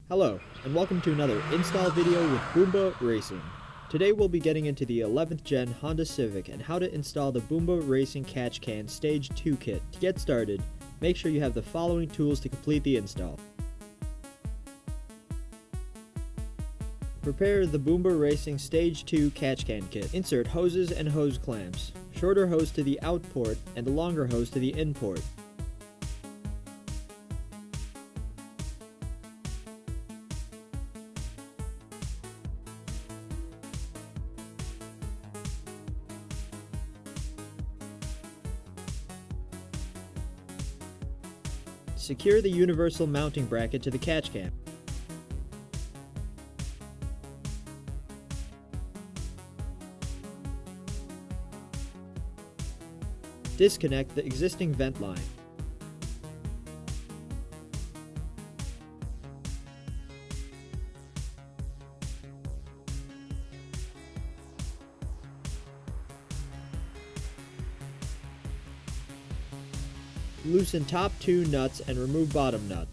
Hello, and welcome to another install video with Boomba Racing. Today we'll be getting into the 11th gen Honda Civic and how to install the Boomba Racing Catch Can Stage 2 kit. To get started, make sure you have the following tools to complete the install. Prepare the Boomba Racing Stage 2 Catch Can kit. Insert hoses and hose clamps. Shorter hose to the out port and a longer hose to the in port. Secure the universal mounting bracket to the catch can. Disconnect the existing vent line. Loosen top two nuts and remove bottom nut.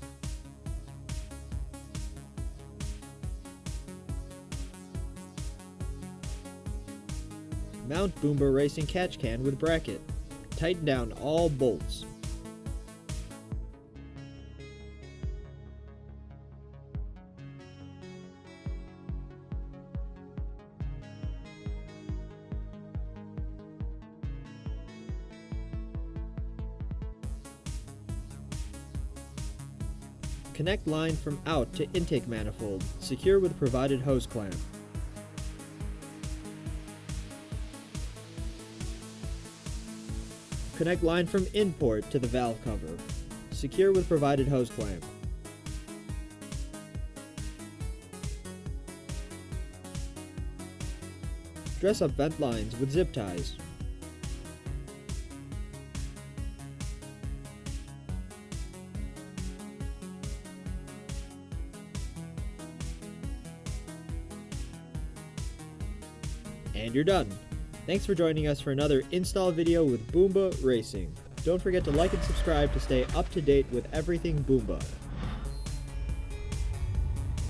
Mount Boomba Racing Catch Can with bracket. Tighten down all bolts. Connect line from out to intake manifold. Secure with provided hose clamp. Connect line from in port to the valve cover. Secure with provided hose clamp. Dress up vent lines with zip ties. And you're done. Thanks for joining us for another install video with Boomba Racing. Don't forget to like and subscribe to stay up to date with everything Boomba.